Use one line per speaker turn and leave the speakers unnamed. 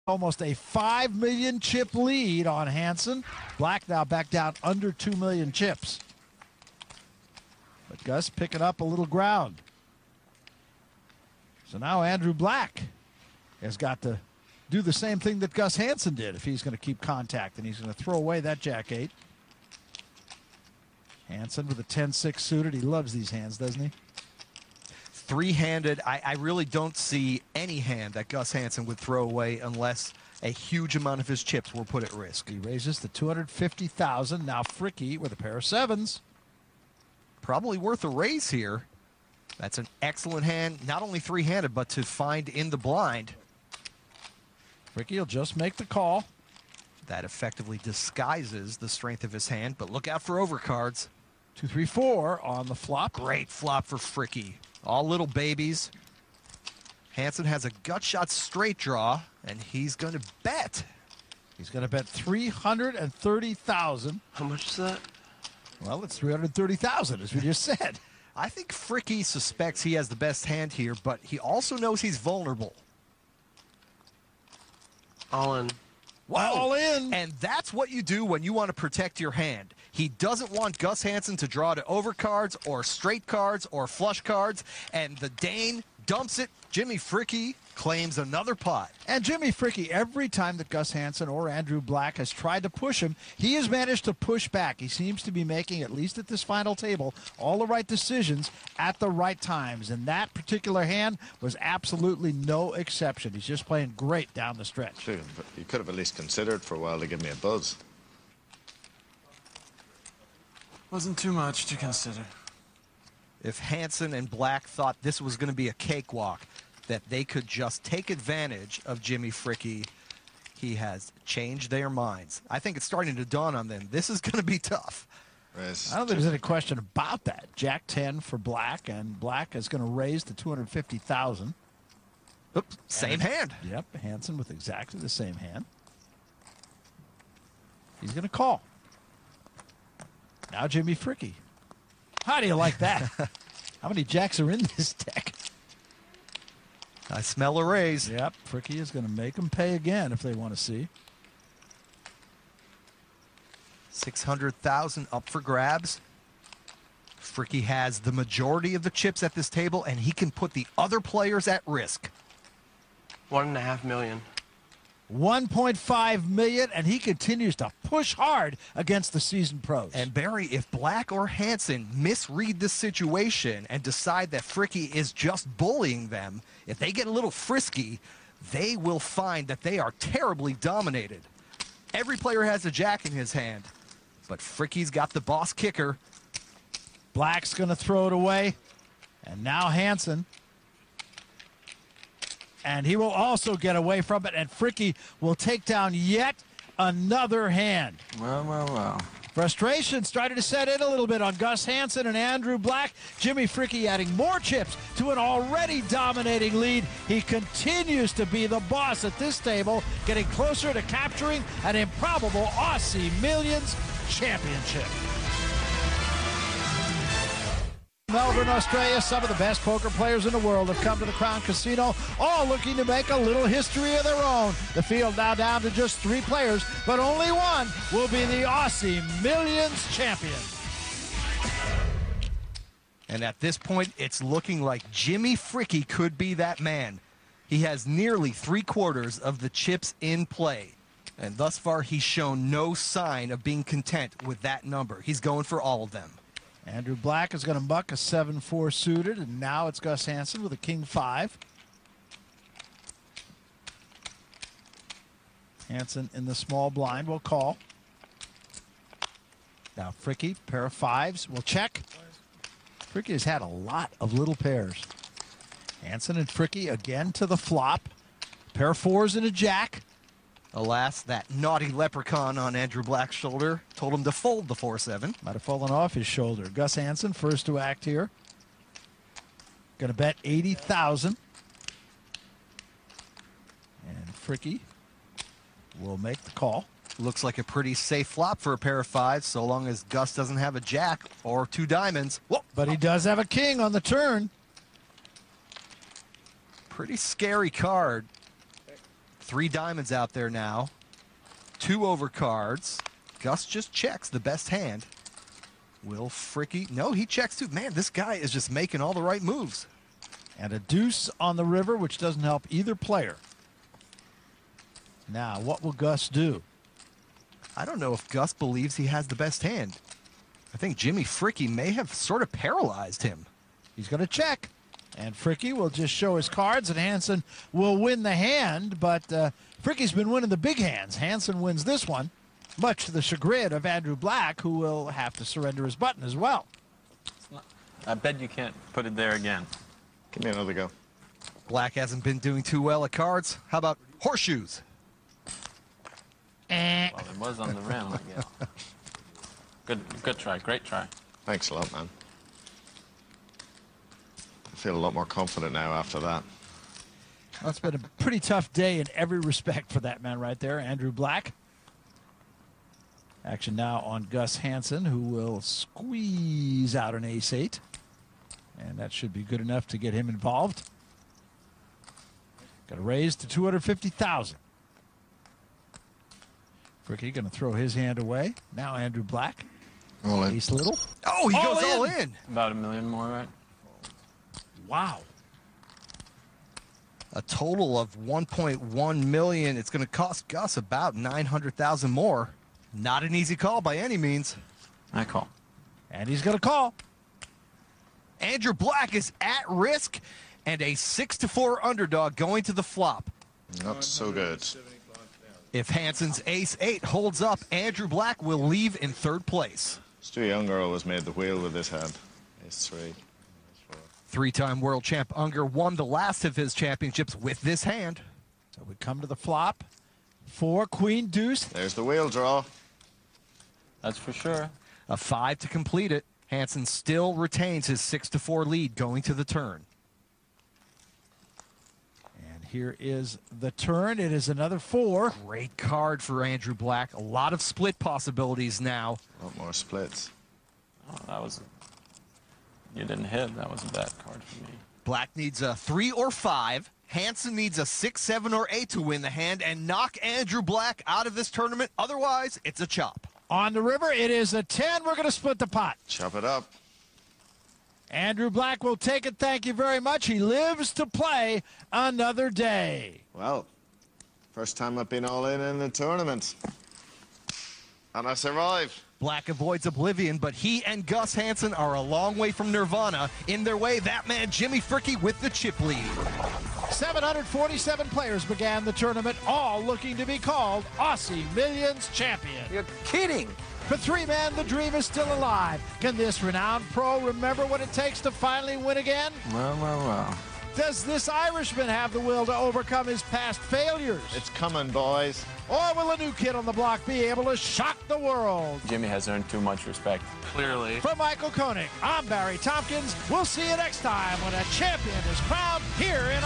Almost a 5 million chip lead on Hansen. Black now back down under 2 million chips. But Gus picking up a little ground. So now Andrew Black has got to do the same thing that Gus Hansen did if he's going to keep contact, and he's going to throw away that Jack-8. Hansen with a 10-6 suited. He loves these hands, doesn't he?
Three-handed, I really don't see any hand that Gus Hansen would throw away unless a huge amount of his chips were put at risk.
He raises to 250,000. Now Fricky with a pair of sevens.
Probably worth a raise here. That's an excellent hand, not only three-handed, but to find in the blind.
Fricky will just make the call.
That effectively disguises the strength of his hand, but look out for overcards.
2, 3, 4 on the flop.
Great flop for Fricky. All little babies. Hansen has a gut shot straight draw, and he's going to bet.
He's going to bet 330,000.
How much is that?
Well, it's 330,000, as we just said.
I think Fricky suspects he has the best hand here, but he also knows he's vulnerable.
All in.
Wow.
All in.
And that's what you do when you want to protect your hand. He doesn't want Gus Hansen to draw to overcards or straight cards or flush cards, and the Dane dumps it. Jimmy Fricky claims another pot.
And Jimmy Fricky, every time that Gus Hansen or Andrew Black has tried to push him, he has managed to push back. He seems to be making, at least at this final table, all the right decisions at the right times. And that particular hand was absolutely no exception. He's just playing great down the stretch.
Sure, but you could have at least considered for a while to give me a buzz.
Wasn't too much to consider.
If Hansen and Black thought this was going to be a cakewalk, that they could just take advantage of Jimmy Fricky, he has changed their minds. I think it's starting to dawn on them. This is going to be tough.
I don't think there's any question about that. Jack 10 for Black, and Black is going to raise to 250,000.
Oops, same hand.
Yep, Hansen with exactly the same hand. He's going to call. Now Jimmy Fricky. How do you like that? How many jacks are in this deck?
I smell a raise.
Yep, Fricky is going to make them pay again if they want to see.
600,000 up for grabs. Fricky has the majority of the chips at this table, and he can put the other players at risk.
1.5 million.
1.5 million, and he continues to push hard against the seasoned pros.
And Barry, if Black or Hansen misread this situation and decide that Fricky is just bullying them, if they get a little frisky, they will find that they are terribly dominated. Every player has a jack in his hand, but Fricky's got the boss kicker.
Black's going to throw it away, and now Hansen. And he will also get away from it, and Fricky will take down yet another hand.
Well.
Frustration started to set in a little bit on Gus Hansen and Andrew Black. Jimmy Fricky adding more chips to an already dominating lead. He continues to be the boss at this table, getting closer to capturing an improbable Aussie Millions championship. Melbourne, Australia, some of the best poker players in the world have come to the Crown Casino, all looking to make a little history of their own. The field now down to just 3 players, but only one will be the Aussie Millions champion.
And at this point, it's looking like Jimmy Fricky could be that man. He has nearly 3/4 of the chips in play. And thus far, he's shown no sign of being content with that number. He's going for all of them.
Andrew Black is going to muck a 7-4 suited, and now it's Gus Hansen with a King 5. Hansen in the small blind will call. Now Fricky, pair of 5s, will check. Fricky has had a lot of little pairs. Hansen and Fricky again to the flop. Pair of 4s and a jack.
Alas, that naughty leprechaun on Andrew Black's shoulder told him to fold the 4-7.
Might have fallen off his shoulder. Gus Hansen, first to act here. Going to bet 80,000. And Fricky will make the call.
Looks like a pretty safe flop for a pair of 5s, so long as Gus doesn't have a jack or 2 diamonds. Whoa.
But he does have a king on the turn.
Pretty scary card. 3 diamonds out there now. 2 over cards. Gus just checks the best hand. Will Fricky? No, he checks too. Man, this guy is just making all the right moves.
And a deuce on the river, which doesn't help either player. Now, what will Gus do?
I don't know if Gus believes he has the best hand. I think Jimmy Fricky may have sort of paralyzed him.
He's going to check. And Fricky will just show his cards, and Hansen will win the hand. But Fricky's been winning the big hands. Hansen wins this one, much to the chagrin of Andrew Black, who will have to surrender his button as well.
I bet you can't put it there again.
Give me another go.
Black hasn't been doing too well at cards. How about horseshoes?
Well, it was on the rim, I guess. Good try. Great try.
Thanks a lot, man. I feel a lot more confident now after that.
Well, it's been a pretty tough day in every respect for that man right there, Andrew Black. Action now on Gus Hansen, who will squeeze out an ace-8. And that should be good enough to get him involved. Got a raise to $250,000. Fricky going to throw his hand away. Now Andrew Black.
All in.
Ace little.
Oh, he
All
goes all
in.
in.
About $1 million more, right?
Wow.
A total of 1.1 million. It's going to cost Gus about 900,000 more. Not an easy call by any means.
I call.
And he's going to call.
Andrew Black is at risk and a 6-4 underdog going to the flop.
Not so good.
If Hansen's ace-8 holds up, Andrew Black will leave in 3rd place.
Stu Younger always made the wheel with this hand. Ace-3.
3-time world champ Unger won the last of his championships with this hand.
So we come to the flop. 4, queen, deuce.
There's the wheel draw.
That's for sure.
A 5 to complete it. Hansen still retains his 6-4 lead going to the turn.
And here is the turn. It is another 4.
Great card for Andrew Black. A lot of split possibilities now.
A lot more splits.
Oh, that was... You didn't hit. That was a bad card for me.
Black needs a 3 or 5. Hansen needs a 6, 7, or 8 to win the hand and knock Andrew Black out of this tournament. Otherwise, it's a chop.
On the river, it is a 10. We're going to split the pot.
Chop it up.
Andrew Black will take it. Thank you very much. He lives to play another day.
Well, first time I've been all in the tournament. And I survived.
Black avoids oblivion, but he and Gus Hansen are a long way from Nirvana. In their way, that man Jimmy Fricky with the chip lead.
747 players began the tournament, all looking to be called Aussie Millions champion.
You're kidding.
For 3 men, the dream is still alive. Can this renowned pro remember what it takes to finally win again?
Well.
Does this Irishman have the will to overcome his past failures?
It's coming, boys.
Or will a new kid on the block be able to shock the world?
Jimmy has earned too much respect. Clearly.
From Michael Koenig, I'm Barry Tompkins. We'll see you next time when a champion is crowned here in